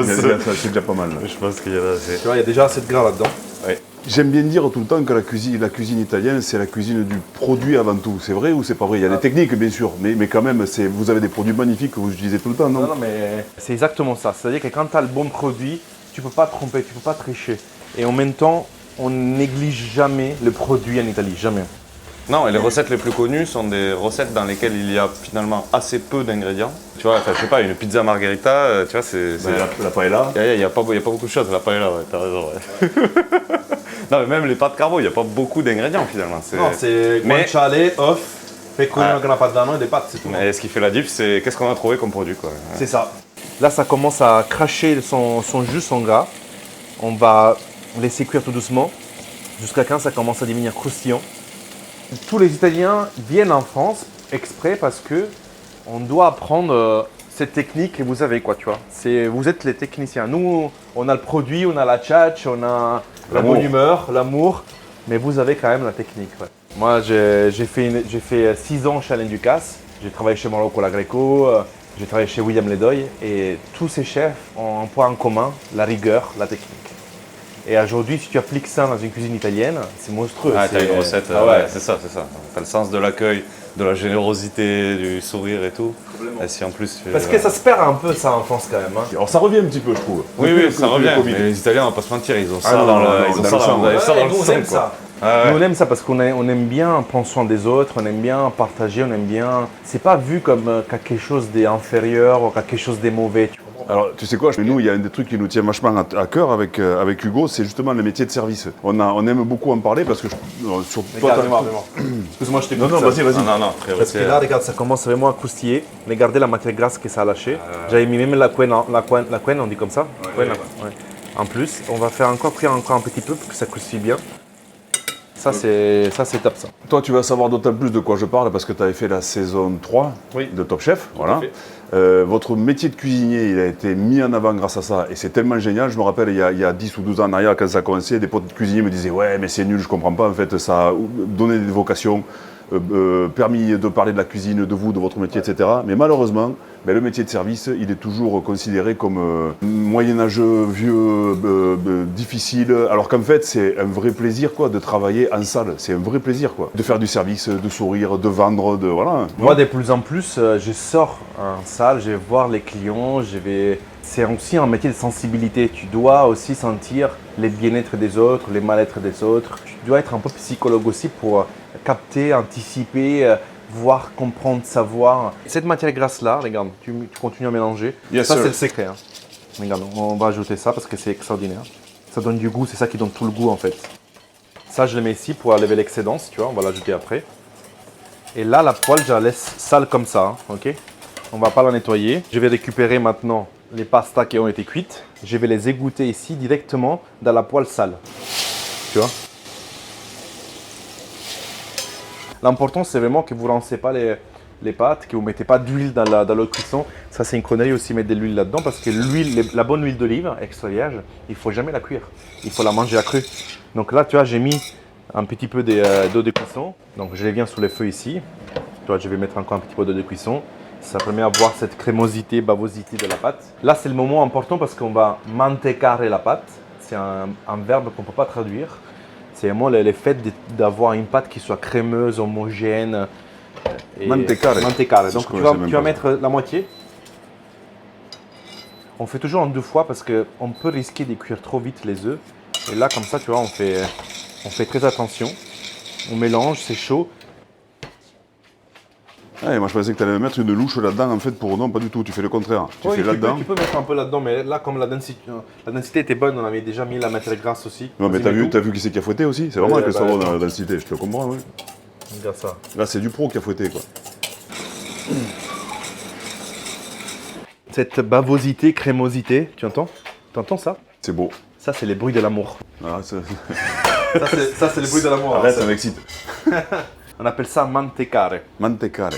[SPEAKER 2] C'est déjà pas mal.
[SPEAKER 1] Je pense qu'il y en a assez.
[SPEAKER 3] Tu vois, il y a déjà assez de gras là-dedans.
[SPEAKER 2] Ouais. J'aime bien dire tout le temps que la cuisine italienne, c'est la cuisine du produit avant tout. C'est vrai ou c'est pas vrai? Il y a des techniques, bien sûr, mais quand même, vous avez des produits magnifiques que vous utilisez tout le temps, non?
[SPEAKER 3] Non, mais c'est exactement ça. C'est-à-dire que quand tu as le bon produit, tu peux pas te tromper, tu peux pas tricher. Et en même temps, on néglige jamais le produit en Italie, jamais.
[SPEAKER 1] Non, et les recettes les plus connues sont des recettes dans lesquelles il y a finalement assez peu d'ingrédients. Tu vois, je sais pas, une pizza margherita, tu vois, c'est...
[SPEAKER 2] La paella.
[SPEAKER 1] Il n'y a pas beaucoup de choses, la paella, ouais, t'as raison. Ouais. Non, mais même les pâtes carbo, il n'y a pas beaucoup d'ingrédients finalement.
[SPEAKER 3] Non, c'est guanciale, œuf, pecorino, grana padano et des pâtes, c'est tout.
[SPEAKER 1] Mais ce qui fait la diff, c'est qu'est-ce qu'on a trouvé comme produit, quoi.
[SPEAKER 3] C'est ça. Là, ça commence à cracher son jus, son gras. On va laisser cuire tout doucement jusqu'à quand ça commence à devenir croustillant. Tous les Italiens viennent en France exprès parce que on doit apprendre cette technique et vous savez quoi, tu vois. Vous êtes les techniciens. Nous, on a le produit, on a la tchatch, on a la bonne humeur, l'amour, mais vous avez quand même la technique. Ouais. Moi, j'ai fait 6 ans chez Alain Ducasse. J'ai travaillé chez Marocco La Greco, j'ai travaillé chez William Ledoy et tous ces chefs ont un point en commun, la rigueur, la technique. Et aujourd'hui, si tu appliques ça dans une cuisine italienne, c'est monstrueux.
[SPEAKER 1] Ah, t'as une recette,
[SPEAKER 3] ouais.
[SPEAKER 1] c'est ça. T'as le sens de l'accueil, de la générosité, du sourire et tout. Et si en plus,
[SPEAKER 3] parce que ça se perd un peu ça en France quand même. Hein.
[SPEAKER 2] Alors ça revient un petit peu, je trouve.
[SPEAKER 1] Oui, ça revient. Mais les Italiens, on va pas se mentir, ils ont ça
[SPEAKER 2] non,
[SPEAKER 1] dans
[SPEAKER 2] non,
[SPEAKER 1] le sang.
[SPEAKER 3] Nous, on aime ça.
[SPEAKER 1] Ah, ouais.
[SPEAKER 3] Nous, on aime ça parce qu'on aime bien prendre soin des autres, on aime bien partager, on aime bien... C'est pas vu comme quelque chose d'inférieur ou quelque chose de mauvais. Tu comprends?
[SPEAKER 2] Alors, tu sais quoi, nous, il y a un des trucs qui nous tient vachement à cœur avec Hugo, c'est justement le métier de service. On aime beaucoup en parler parce que...
[SPEAKER 3] Excuse-moi, je t'ai
[SPEAKER 2] Non, vas-y.
[SPEAKER 1] Non, très
[SPEAKER 3] parce que là, regarde, ça commence vraiment à croustiller. Regardez la matière grasse que ça a lâché. J'avais mis même la couenne, on dit comme ça. Ouais. En plus, on va faire cuire encore un petit peu pour que ça croustille bien. Ça, c'est top, ça.
[SPEAKER 2] Toi, tu vas savoir d'autant plus de quoi je parle parce que tu avais fait la saison 3 de Top Chef. Voilà. Votre métier de cuisinier, il a été mis en avant grâce à ça et c'est tellement génial. Je me rappelle, il y a 10 ou 12 ans en arrière, quand ça a commencé, des potes de cuisiniers me disaient « Ouais, mais c'est nul, je comprends pas. » En fait, ça a donné des vocations, permis de parler de la cuisine, de vous, de votre métier, etc. Mais malheureusement, le métier de service, il est toujours considéré comme moyenâgeux, vieux, difficile. Alors qu'en fait, c'est un vrai plaisir quoi, de travailler en salle. C'est un vrai plaisir quoi, de faire du service, de sourire, de vendre, de voilà.
[SPEAKER 3] Moi, de plus en plus, je sors en salle, je vais voir les clients, C'est aussi un métier de sensibilité. Tu dois aussi sentir les bien-être des autres, les mal-être des autres. Tu dois être un peu psychologue aussi pour capter, anticiper, voir, comprendre, savoir. Cette matière grasse-là, regarde, tu continues à mélanger.
[SPEAKER 2] Yes,
[SPEAKER 3] ça,
[SPEAKER 2] sir.
[SPEAKER 3] c'est le secret. Hein. Regarde, on va ajouter ça parce que c'est extraordinaire. Ça donne du goût, c'est ça qui donne tout le goût en fait. Ça, je le mets ici pour enlever l'excédence, tu vois, on va l'ajouter après. Et là, la poêle, je la laisse sale comme ça, hein, ok? On ne va pas la nettoyer. Je vais récupérer maintenant les pastas qui ont été cuites. Je vais les égoutter ici directement dans la poêle sale. Tu vois? L'important, c'est vraiment que vous ne rincez pas les pâtes, que vous ne mettez pas d'huile dans l'eau de cuisson. Ça, c'est une connerie aussi, mettre de l'huile là-dedans parce que la bonne huile d'olive extra vierge, il ne faut jamais la cuire. Il faut la manger à cru. Donc là, tu vois, j'ai mis un petit peu d'eau de cuisson. Donc, je les viens sous le feu ici. Tu vois, je vais mettre encore un petit peu d'eau de cuisson. Ça permet d'avoir cette crémosité, bavosité de la pâte. Là, c'est le moment important parce qu'on va mantecare la pâte. C'est un verbe qu'on ne peut pas traduire. C'est vraiment le fait d'avoir une pâte qui soit crémeuse, homogène.
[SPEAKER 2] Mantecare.
[SPEAKER 3] Mantecare.
[SPEAKER 2] Ça,
[SPEAKER 3] Donc
[SPEAKER 2] je
[SPEAKER 3] tu
[SPEAKER 2] connaissais
[SPEAKER 3] vas,
[SPEAKER 2] même
[SPEAKER 3] tu vas
[SPEAKER 2] pas.
[SPEAKER 3] mettre la moitié. On fait toujours en 2 fois parce qu'on peut risquer de cuire trop vite les œufs. Et là, comme ça, tu vois, on fait très attention. On mélange, c'est chaud.
[SPEAKER 2] Ah, et moi je pensais que tu allais mettre une louche là-dedans en fait pour. Non, pas du tout, tu fais le contraire. Tu
[SPEAKER 3] Oui,
[SPEAKER 2] fais là-dedans.
[SPEAKER 3] tu peux mettre un peu là-dedans, mais là, comme la densité était bonne, on avait déjà mis la matière grasse aussi.
[SPEAKER 2] Non, mais
[SPEAKER 3] Vas-y, mets tout.
[SPEAKER 2] t'as vu qui c'est qui a fouetté aussi? C'est normal
[SPEAKER 3] Ouais,
[SPEAKER 2] que ça
[SPEAKER 3] bah,
[SPEAKER 2] va dans la densité, je te comprends, oui.
[SPEAKER 3] Regarde ça.
[SPEAKER 2] Là, c'est du pro qui a fouetté, quoi.
[SPEAKER 3] Cette bavosité, crémosité, tu entends? Tu entends ça?
[SPEAKER 2] C'est beau.
[SPEAKER 3] Ça, c'est les bruits de l'amour.
[SPEAKER 2] Ah, ça...
[SPEAKER 3] Ça, c'est les bruits de l'amour.
[SPEAKER 2] Arrête,
[SPEAKER 3] hein,
[SPEAKER 2] ça m'excite.
[SPEAKER 3] On appelle ça mantecare.
[SPEAKER 2] Mantecare.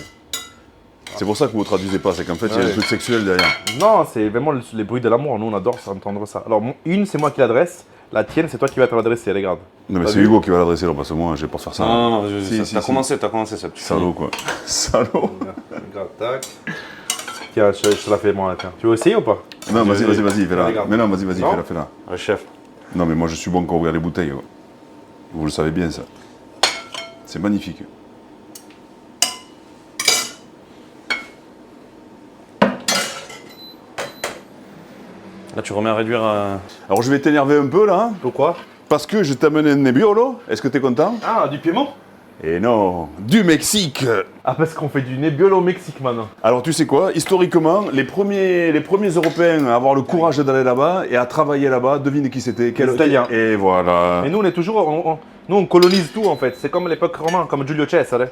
[SPEAKER 2] C'est pour ça que vous ne traduisez pas, c'est qu'en fait, il y a
[SPEAKER 3] Ouais.
[SPEAKER 2] un truc sexuel derrière.
[SPEAKER 3] Non, c'est vraiment les bruits de l'amour. Nous, on adore entendre ça. Alors, une, c'est moi qui l'adresse. La tienne, c'est toi qui vas te l'adresser, regarde.
[SPEAKER 2] Non, mais
[SPEAKER 3] T'as
[SPEAKER 2] c'est
[SPEAKER 3] vu?
[SPEAKER 2] Hugo qui va l'adresser, là, parce que moi, je vais pas faire ça.
[SPEAKER 1] Non,
[SPEAKER 2] Si,
[SPEAKER 1] t'as
[SPEAKER 2] si.
[SPEAKER 1] commencé, ça.
[SPEAKER 2] Salaud, quoi. Salaud.
[SPEAKER 3] Regarde, tac. Tiens, je te la fais moi, tiens. Tu veux essayer ou pas?
[SPEAKER 2] Non, vas-y, fais-la.
[SPEAKER 3] Regarde.
[SPEAKER 2] Mais non, vas-y,
[SPEAKER 3] Non
[SPEAKER 2] fais-la.
[SPEAKER 1] Le chef.
[SPEAKER 2] Non, mais moi, je suis bon quand on regarde les bouteilles. Quoi. Vous le savez bien, ça. C'est magnifique.
[SPEAKER 1] Là, tu remets à réduire.
[SPEAKER 2] Alors, je vais t'énerver un peu, là, hein,
[SPEAKER 3] Pourquoi?
[SPEAKER 2] parce que je t'ai amené un Nebbiolo. Est-ce que t'es content?
[SPEAKER 3] Ah, du Piémont?
[SPEAKER 2] Et non, du Mexique.
[SPEAKER 3] Ah, parce qu'on fait du Nebbiolo au Mexique maintenant.
[SPEAKER 2] Alors tu sais quoi, historiquement, les premiers Européens à avoir le courage d'aller là-bas et à travailler là-bas, devine qui c'était?
[SPEAKER 3] Les Italiens.
[SPEAKER 2] Et voilà.
[SPEAKER 3] Et nous, on est toujours. Nous, on colonise tout en fait. C'est comme l'époque romaine, comme Giulio Cesare.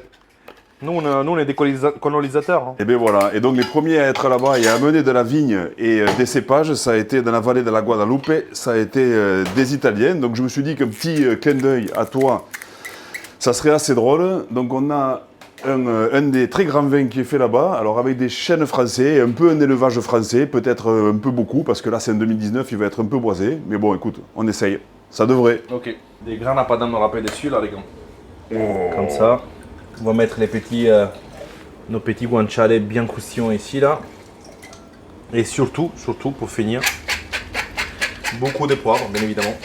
[SPEAKER 3] Nous, on est des colonisateurs. Hein.
[SPEAKER 2] Et bien voilà, et donc les premiers à être là-bas et à amener de la vigne et des cépages, ça a été dans la vallée de la Guadalupe, ça a été des Italiens. Donc je me suis dit qu'un petit clin d'œil à toi, ça serait assez drôle. Donc on a un des très grands vins qui est fait là-bas, alors avec des chênes français, un peu un élevage français, peut-être un peu beaucoup, parce que là c'est en 2019, il va être un peu boisé. Mais bon, écoute, on essaye, ça devrait.
[SPEAKER 3] Ok. Des grains à padano râpés dessus, là, les gars. Comme ça. On va mettre nos petits guanciale bien croustillants ici, là. Et surtout, pour finir, beaucoup de poivre, bien évidemment.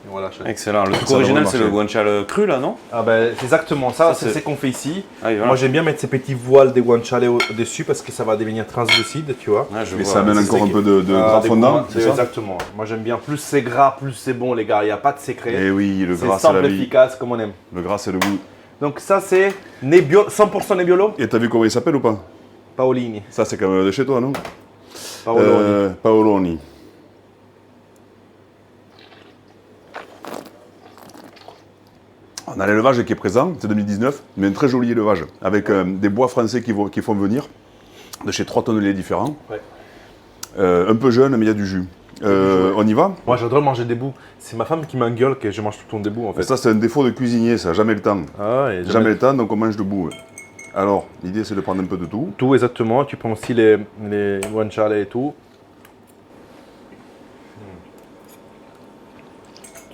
[SPEAKER 3] Et voilà, chef.
[SPEAKER 1] Excellent. Le truc
[SPEAKER 2] Ça
[SPEAKER 1] original,
[SPEAKER 2] devrait
[SPEAKER 1] c'est le
[SPEAKER 2] marcher.
[SPEAKER 1] guanciale cru, là, non?
[SPEAKER 3] Ah ben, c'est exactement ça,
[SPEAKER 1] Ça,
[SPEAKER 3] c'est
[SPEAKER 1] c'est-
[SPEAKER 3] ce qu'on fait ici.
[SPEAKER 1] Ah, oui, voilà.
[SPEAKER 3] Moi, j'aime bien mettre ces petits voiles de guanciale dessus parce que ça va devenir translucide, tu vois.
[SPEAKER 1] Ouais, je
[SPEAKER 2] Mais
[SPEAKER 1] vois.
[SPEAKER 2] ça amène
[SPEAKER 1] C'est
[SPEAKER 2] encore
[SPEAKER 1] ça
[SPEAKER 2] un
[SPEAKER 1] qui-
[SPEAKER 2] peu de
[SPEAKER 3] Ah,
[SPEAKER 2] gras
[SPEAKER 3] des
[SPEAKER 2] fondant,
[SPEAKER 3] gourmands,
[SPEAKER 2] c'est ça?
[SPEAKER 3] exactement. Moi, j'aime bien. Plus c'est gras, plus c'est bon, les gars. Il n'y a pas de secret.
[SPEAKER 2] Eh oui, le
[SPEAKER 3] C'est
[SPEAKER 2] gras c'est la
[SPEAKER 3] simple,
[SPEAKER 2] vie.
[SPEAKER 3] efficace, comme on aime.
[SPEAKER 2] Le gras c'est le goût.
[SPEAKER 3] Donc ça, c'est 100% Nebbiolo.
[SPEAKER 2] Et t'as vu comment il s'appelle ou pas?
[SPEAKER 3] Paolini.
[SPEAKER 2] Ça c'est quand même de chez toi, non?
[SPEAKER 3] Paoloni.
[SPEAKER 2] Paoloni. On a l'élevage qui est présent, c'est 2019, mais un très joli élevage, avec des bois français qui font venir, de chez 3 tonneliers différents.
[SPEAKER 3] Ouais.
[SPEAKER 2] Un peu jeune, mais il y a du jus. On y va?
[SPEAKER 3] Moi, j'adore manger debout. C'est ma femme qui m'engueule que je mange tout le temps debout, en fait.
[SPEAKER 2] Ça c'est un défaut de cuisinier, ça, jamais le temps.
[SPEAKER 3] Ah, et
[SPEAKER 2] Jamais le temps, donc on mange debout. Ouais. Alors, l'idée c'est de prendre un peu de tout.
[SPEAKER 3] Tout exactement. Tu prends aussi les guanciale et tout.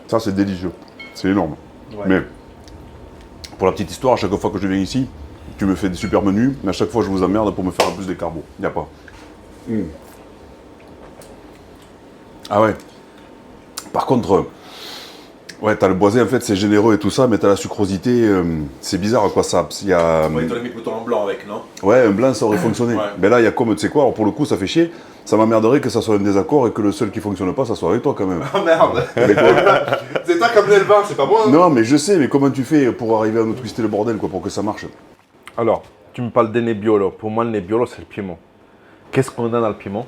[SPEAKER 2] Ça c'est délicieux, c'est énorme.
[SPEAKER 3] Ouais.
[SPEAKER 2] Mais pour la petite histoire, à chaque fois que je viens ici, tu me fais des super menus, mais à chaque fois je vous emmerde pour me faire plus des carbos. Il n'y a pas. Ah ouais. Par contre, ouais, t'as le boisé en fait, c'est généreux et tout ça, mais t'as la sucrosité, c'est bizarre quoi ça. Il y a,
[SPEAKER 3] l'as mis plutôt en blanc avec, non?
[SPEAKER 2] ouais, un blanc ça aurait fonctionné.
[SPEAKER 3] Ouais.
[SPEAKER 2] Mais là, il y a comme, tu sais quoi, alors pour le coup, ça fait chier. Ça m'emmerderait que ça soit un désaccord et que le seul qui fonctionne pas, ça soit avec toi quand même.
[SPEAKER 3] Oh merde.
[SPEAKER 2] Mais quoi
[SPEAKER 3] C'est toi qui as mené le vin, c'est pas moi. hein.
[SPEAKER 2] Non, mais je sais, mais comment tu fais pour arriver à nous twister le bordel quoi, pour que ça marche?
[SPEAKER 3] Alors, tu me parles des Nebbiolo. Pour moi, le Nebbiolo, c'est le Piémont. Qu'est-ce qu'on a dans le Piémont?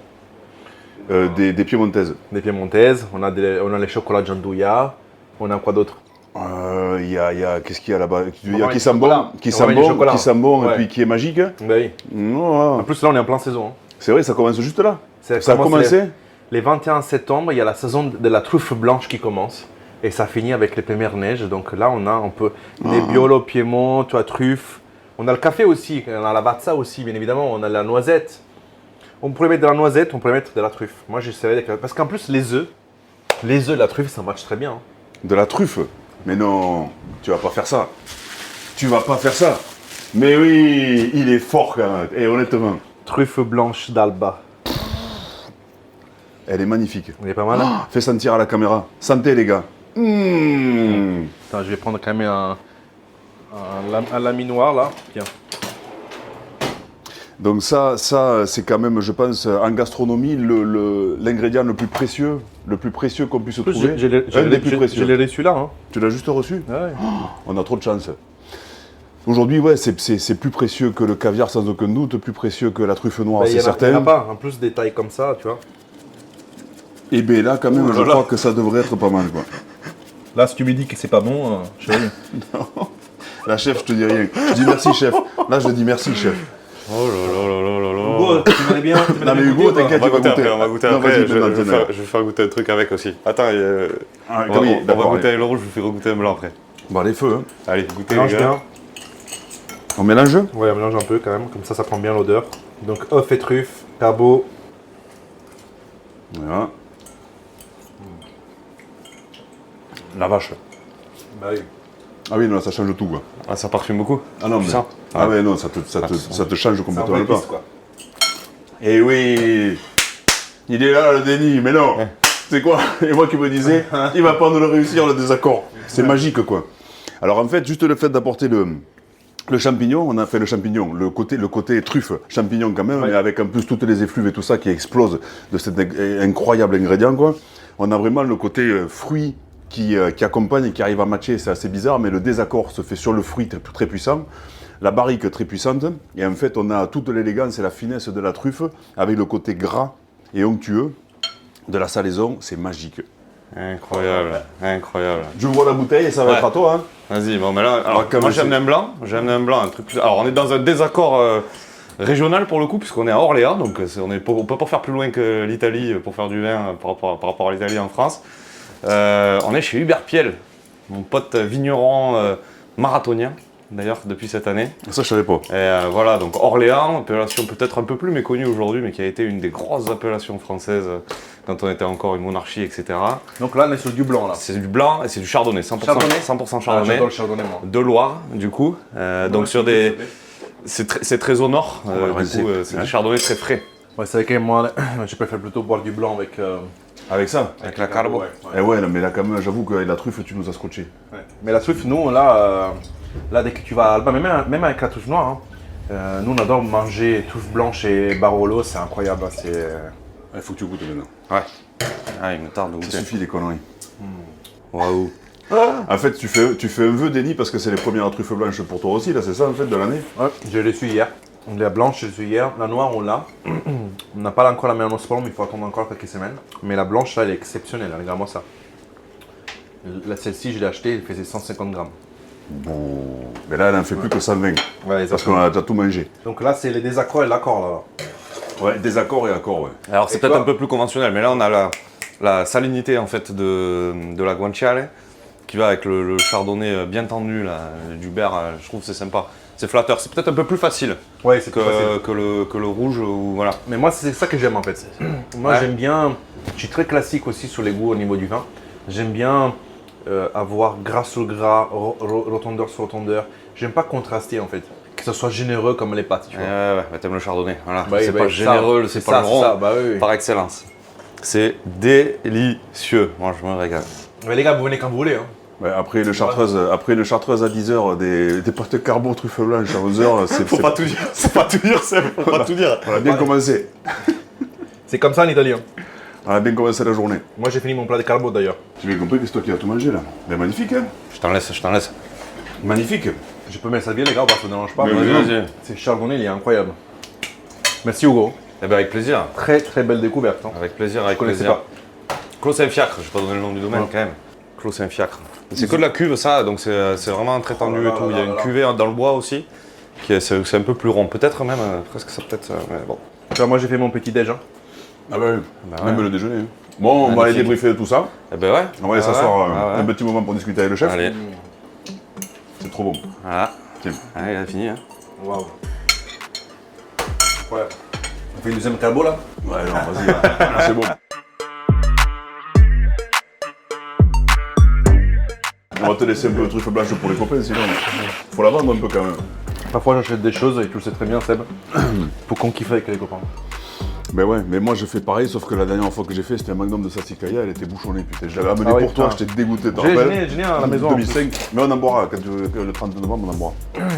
[SPEAKER 2] Des piémontaises.
[SPEAKER 3] Des Piémontaises, on a les chocolats Gianduja, on a quoi d'autre?
[SPEAKER 2] Il y a qu'est-ce qu'il y a là-bas? Il y a
[SPEAKER 3] Vraiment,
[SPEAKER 2] qui
[SPEAKER 3] les
[SPEAKER 2] sent bon,
[SPEAKER 3] chocolats.
[SPEAKER 2] qui
[SPEAKER 3] Ouais,
[SPEAKER 2] sent
[SPEAKER 3] les
[SPEAKER 2] bon,
[SPEAKER 3] chocolats.
[SPEAKER 2] qui sent bon
[SPEAKER 3] Ouais.
[SPEAKER 2] et puis qui est magique.
[SPEAKER 3] Ben oui.
[SPEAKER 2] Non,
[SPEAKER 3] En plus, là, on est en plein saison. hein.
[SPEAKER 2] c'est vrai, ça commence juste là. Ça a
[SPEAKER 3] commence
[SPEAKER 2] commencé.
[SPEAKER 3] Les 21 septembre, il y a la saison de la truffe blanche qui commence. Et ça finit avec les premières neiges. Donc là, on peut Nebbiolo, Piémont, tu as truffe. On a le café aussi, on a la vatsa aussi, bien évidemment. On a la noisette. On pourrait mettre de la noisette, on pourrait mettre de la truffe. Moi, j'essaierai avec parce qu'en plus, les œufs, la truffe, ça match très bien. hein.
[SPEAKER 2] De la truffe. Mais non, tu vas pas faire ça. Tu vas pas faire ça. Mais oui, il est fort quand même. Et honnêtement.
[SPEAKER 3] Truffe blanche d'Alba.
[SPEAKER 2] Elle est magnifique.
[SPEAKER 3] Il est pas mal. Hein.
[SPEAKER 2] Fais sentir à la caméra. Santé les gars.
[SPEAKER 3] Attends, je vais prendre quand même un laminoir là. Tiens.
[SPEAKER 2] Donc ça c'est quand même, je pense, en gastronomie, l'ingrédient le plus précieux qu'on puisse trouver.
[SPEAKER 3] J'ai les reçus là. Hein.
[SPEAKER 2] Tu l'as juste reçu?
[SPEAKER 3] Ouais.
[SPEAKER 2] On a trop de chance. Aujourd'hui, ouais, c'est plus précieux que le caviar sans aucun doute, plus précieux que la truffe noire, c'est certain.
[SPEAKER 3] Il n'y en a pas, en plus des tailles comme ça, tu vois.
[SPEAKER 2] Et bien là, quand même, je crois que ça devrait être pas mal, quoi.
[SPEAKER 3] Là, si tu me dis que c'est pas bon, chérie.
[SPEAKER 2] Non. La chef, je te dis rien. Je dis merci, chef. Là, je dis merci, chef.
[SPEAKER 1] Oh là là là là là là.
[SPEAKER 3] Hugo, tu m'aimes bien.
[SPEAKER 2] Non, mais Hugo, t'inquiète,
[SPEAKER 1] On
[SPEAKER 2] tu vas goûter.
[SPEAKER 1] après, on va goûter
[SPEAKER 2] Non,
[SPEAKER 1] après.
[SPEAKER 2] vas-y,
[SPEAKER 1] Je vais
[SPEAKER 2] maintenant.
[SPEAKER 1] faire goûter un truc avec aussi. Attends,
[SPEAKER 2] Ah,
[SPEAKER 1] on va
[SPEAKER 2] d'accord,
[SPEAKER 1] goûter
[SPEAKER 2] allez.
[SPEAKER 1] le rouge, je vous fais goûter un blanc après.
[SPEAKER 2] Bon, les feux, hein.
[SPEAKER 1] Allez, goûtez
[SPEAKER 3] Mélange
[SPEAKER 1] les gars.
[SPEAKER 3] bien.
[SPEAKER 2] On mélange?
[SPEAKER 3] Ouais, on mélange un peu quand même, comme ça prend bien l'odeur. Donc œuf et truffe, carbo.
[SPEAKER 2] Voilà. La vache.
[SPEAKER 3] Bah oui.
[SPEAKER 2] Ah oui, non, ça change tout, quoi.
[SPEAKER 1] Ah, ça parfume beaucoup.
[SPEAKER 2] Ah non,
[SPEAKER 1] Tu
[SPEAKER 2] mais...
[SPEAKER 1] sens
[SPEAKER 2] Ah ouais, non, ça te change
[SPEAKER 3] C'est un
[SPEAKER 2] complètement
[SPEAKER 3] peu
[SPEAKER 2] le pas.
[SPEAKER 3] épice, quoi.
[SPEAKER 2] Eh oui, il est là le déni, mais non. C'est quoi? Et moi qui me disais, il va pas nous le réussir le désaccord. C'est magique quoi. Alors en fait, juste le fait d'apporter le champignon, on a fait le champignon, le côté truffe, champignon quand même,
[SPEAKER 3] Ouais.
[SPEAKER 2] mais avec en plus toutes les effluves et tout ça qui explosent de cet incroyable ingrédient quoi. On a vraiment le côté fruit qui accompagne et qui arrive à matcher, c'est assez bizarre, mais le désaccord se fait sur le fruit très puissant. La barrique très puissante, et en fait on a toute l'élégance et la finesse de la truffe avec le côté gras et onctueux de la salaison, c'est magique.
[SPEAKER 1] Incroyable, incroyable.
[SPEAKER 2] Je vois la bouteille et ça va
[SPEAKER 1] Ouais.
[SPEAKER 2] être à toi. Hein.
[SPEAKER 1] Vas-y, bon, mais là, alors,
[SPEAKER 2] comme
[SPEAKER 1] moi
[SPEAKER 2] je
[SPEAKER 1] j'aime
[SPEAKER 2] sais.
[SPEAKER 1] un blanc, un truc plus. Alors on est dans un désaccord régional pour le coup, puisqu'on est à Orléans, donc on peut pas faire plus loin que l'Italie pour faire du vin par rapport à l'Italie en France. On est chez Hubert Piel, mon pote vigneron marathonien, d'ailleurs, depuis cette année.
[SPEAKER 2] Ça je savais pas.
[SPEAKER 1] Et voilà, donc Orléans, appellation peut-être un peu plus méconnue aujourd'hui, mais qui a été une des grosses appellations françaises quand on était encore une monarchie, etc.
[SPEAKER 3] Donc là, on est sur du blanc là.
[SPEAKER 1] C'est du blanc et c'est du chardonnay, 100%
[SPEAKER 3] Chardonnay
[SPEAKER 1] 100%
[SPEAKER 3] Ah,
[SPEAKER 1] chardonnay.
[SPEAKER 3] j'adore le chardonnay moi.
[SPEAKER 1] De Loire, du coup. Donc sur des. C'est très au nord,
[SPEAKER 2] va
[SPEAKER 1] du
[SPEAKER 2] rincer.
[SPEAKER 1] coup, c'est
[SPEAKER 2] Ouais.
[SPEAKER 1] du chardonnay très frais.
[SPEAKER 3] Ouais, c'est vrai que moi, je préfère plutôt boire du blanc avec.
[SPEAKER 2] Avec ça.
[SPEAKER 1] Avec la carbo.
[SPEAKER 3] Ouais,
[SPEAKER 2] Eh ouais, non, mais là quand même, j'avoue qu'avec la truffe, tu nous as scotché.
[SPEAKER 3] ouais. Mais la truffe, nous, là, dès que tu vas à Alba, même avec la truffe noire, hein, nous on adore manger truffe blanche et Barolo, c'est incroyable. Hein,
[SPEAKER 2] Il faut que tu goûtes maintenant.
[SPEAKER 1] Ouais. Ah, il me tarde de
[SPEAKER 2] Ça
[SPEAKER 1] goûter.
[SPEAKER 2] suffit les conneries.
[SPEAKER 1] Waouh.
[SPEAKER 2] En fait, tu fais un vœu déni parce que c'est les premières truffes blanches pour toi aussi, là, c'est ça en fait, de l'année.
[SPEAKER 3] Ouais, je l'ai su hier. La blanche, je l'ai su hier. La noire, on l'a. On n'a pas encore la meilleure sport, mais il faut attendre encore quelques semaines. Mais la blanche, là, elle est exceptionnelle. Regarde-moi ça. Celle-ci, je l'ai achetée, elle faisait 150 grammes.
[SPEAKER 2] Bon. Mais là, elle en fait plus que 120.
[SPEAKER 3] Ouais,
[SPEAKER 2] Parce qu'on a déjà tout mangé.
[SPEAKER 3] Donc là, c'est les désaccords et l'accord, là.
[SPEAKER 2] Ouais, désaccord et accord, ouais.
[SPEAKER 1] Alors c'est
[SPEAKER 3] Et
[SPEAKER 1] peut-être
[SPEAKER 3] toi
[SPEAKER 1] un peu plus conventionnel, mais là on a la salinité en fait de la Guanciale qui va avec le chardonnay bien tendu là, du Hubert, je trouve que c'est sympa. C'est flatteur, c'est peut-être un peu plus facile
[SPEAKER 3] Ouais, c'est plus facile.
[SPEAKER 1] que le rouge ou voilà.
[SPEAKER 3] Mais moi, c'est ça que j'aime en fait. Moi,
[SPEAKER 1] Ouais.
[SPEAKER 3] j'aime bien. Je suis très classique aussi sur les goûts au niveau du vin. J'aime bien avoir gras sur gras, rotondeur sur rotondeur. J'aime pas contraster en fait. Que ce soit généreux comme les pâtes, tu vois.
[SPEAKER 1] Ouais, bah, t'aimes le chardonnay, voilà.
[SPEAKER 3] Bah oui,
[SPEAKER 1] c'est
[SPEAKER 3] bah
[SPEAKER 1] pas
[SPEAKER 3] ça,
[SPEAKER 1] généreux, c'est pas
[SPEAKER 3] ça,
[SPEAKER 1] le rond,
[SPEAKER 3] ça, bah oui, oui.
[SPEAKER 1] par excellence. C'est délicieux, moi je me régale.
[SPEAKER 3] Mais les gars, vous venez quand vous voulez. Hein.
[SPEAKER 2] Ouais, après le chartreuse à 10h, des pâtes carbo truffes blanches à 11h, c'est.
[SPEAKER 1] Faut pas tout dire, faut pas tout dire, faut pas tout dire.
[SPEAKER 2] On a bien commencé.
[SPEAKER 3] C'est comme ça en italien.
[SPEAKER 2] On a bien commencé la journée.
[SPEAKER 3] Moi, j'ai fini mon plat de carbo d'ailleurs.
[SPEAKER 2] Tu bien compris que c'est toi qui as tout mangé là. Mais magnifique, hein.
[SPEAKER 1] Je t'en laisse.
[SPEAKER 2] Magnifique.
[SPEAKER 3] Je peux me servir, les gars, parce que ça ne dérange pas.
[SPEAKER 2] Mais
[SPEAKER 3] Mais
[SPEAKER 1] vas-y.
[SPEAKER 3] c'est chardonnay, il est incroyable. Merci Hugo.
[SPEAKER 1] Eh ben avec plaisir.
[SPEAKER 3] Très très belle découverte. Hein.
[SPEAKER 1] Avec plaisir, avec
[SPEAKER 3] Je connaissais
[SPEAKER 1] plaisir.
[SPEAKER 3] pas.
[SPEAKER 1] Clos Saint-Fiacre, je vais pas donner le nom du domaine
[SPEAKER 3] Ouais.
[SPEAKER 1] quand même. Clos Saint-Fiacre. C'est que de la cuve ça, donc c'est vraiment très tendu
[SPEAKER 3] là
[SPEAKER 1] et tout.
[SPEAKER 3] là
[SPEAKER 1] Il y a
[SPEAKER 3] là
[SPEAKER 1] une
[SPEAKER 3] là.
[SPEAKER 1] cuvée dans le bois aussi, c'est un peu plus rond. Peut-être même, presque ça peut-être, mais bon.
[SPEAKER 3] Tu vois, moi, j'ai fait mon petit déj. Hein.
[SPEAKER 2] Ah bah oui.
[SPEAKER 1] Bah ouais.
[SPEAKER 2] Même le déjeuner. Hein. Bon, on va aller
[SPEAKER 1] Magnifique.
[SPEAKER 2] débriefer de tout ça.
[SPEAKER 1] Eh ben ouais.
[SPEAKER 2] On va aller
[SPEAKER 1] Ah
[SPEAKER 2] s'asseoir
[SPEAKER 1] ouais, ah ouais.
[SPEAKER 2] un petit moment pour discuter avec le chef.
[SPEAKER 1] Allez,
[SPEAKER 2] C'est trop bon.
[SPEAKER 1] voilà.
[SPEAKER 2] Tiens.
[SPEAKER 1] Allez, il a fini. Hein.
[SPEAKER 3] Waouh. Incroyable. On fait une deuxième carbo là.
[SPEAKER 2] Ouais, non, vas-y. C'est bon. On va te laisser un peu de truffe blanche pour les copains, sinon faut la vendre un peu quand même.
[SPEAKER 3] Parfois j'achète des choses et tu le sais très bien Seb. Pour qu'on kiffe avec les copains.
[SPEAKER 2] Mais ouais, mais moi je fais pareil, sauf que la dernière fois que j'ai fait, c'était un magnum de Sassicaia, elle était bouchonnée, putain. Je l'avais amené
[SPEAKER 3] Ah oui,
[SPEAKER 2] pour toi,
[SPEAKER 3] putain.
[SPEAKER 2] j'étais dégoûté, t'en
[SPEAKER 3] J'ai
[SPEAKER 2] rappelles?
[SPEAKER 3] ai à la maison. en plus.
[SPEAKER 2] 2005, mais on en boira, quand le 30 novembre, on en boira.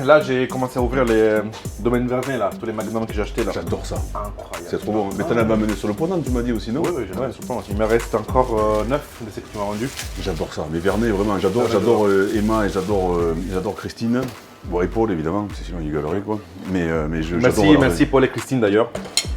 [SPEAKER 3] Là, j'ai commencé à ouvrir les domaines Vernet, là, tous les magnums que j'ai achetés là.
[SPEAKER 2] J'adore ça.
[SPEAKER 3] Incroyable.
[SPEAKER 2] C'est trop bon. Mais t'en avais amené sur le ponant, tu m'as dit aussi, non?
[SPEAKER 3] Oui, oui, j'en ai sur le plan. Il me reste encore 9 de ceux que tu m'as vendus.
[SPEAKER 2] J'adore ça. Mais Vernet, vraiment, j'adore Emma et j'adore Christine. Bon, et Paul, évidemment, parce que sinon il gueulerait, quoi. Mais j'adore.
[SPEAKER 3] Merci Paul et Christine d'ailleurs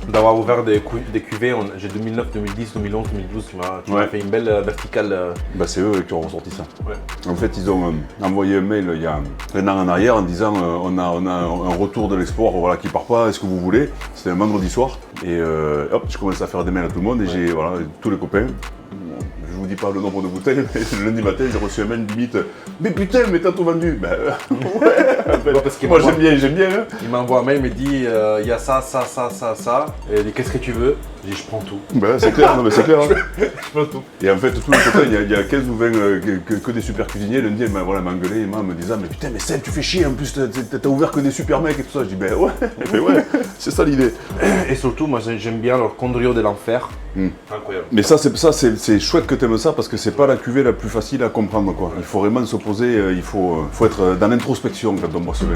[SPEAKER 3] d'avoir ouvert des cuvées. J'ai 2009, 2010, 2011, 2012. Tu m'as fait une belle verticale.
[SPEAKER 2] Bah, c'est eux qui ont ressorti ça.
[SPEAKER 3] Ouais.
[SPEAKER 2] En fait, ils ont envoyé un mail il y a un an en arrière en disant on a un retour de l'export voilà, qui part pas, est-ce que vous voulez? C'était un vendredi soir. Et hop, je commence à faire des mails à tout le monde et j'ai voilà, tous les copains. Je vous dis pas le nombre de bouteilles, mais le lundi matin, j'ai reçu un mail limite. Mais putain, mais t'as tout vendu? Ben ouais,
[SPEAKER 3] parce qu'il
[SPEAKER 2] moi
[SPEAKER 3] m'envoie-
[SPEAKER 2] j'aime bien. Hein.
[SPEAKER 3] Il m'envoie un mail, il me dit il y a ça. Et il dit qu'est-ce que tu veux? J'ai dit je prends tout.
[SPEAKER 2] Ben c'est clair, non mais c'est clair. Hein.
[SPEAKER 3] Je prends tout.
[SPEAKER 2] Et en fait, tous les copains, il y a 15 ou 20 que des super cuisiniers. Lundi, elle m'a engueulé, Emma, me disant mais putain, mais Seb, tu fais chier, en plus t'as ouvert que des super mecs et tout ça. Je dis ben ouais, c'est ça l'idée.
[SPEAKER 3] Et surtout, moi j'aime bien leur condrio de l'enfer. Incroyable.
[SPEAKER 2] Mais ça, c'est chouette que t'aimes ça parce que c'est pas la cuvée la plus facile à comprendre quoi. Il faut vraiment s'opposer, il faut être dans l'introspection quand on boit ce vin.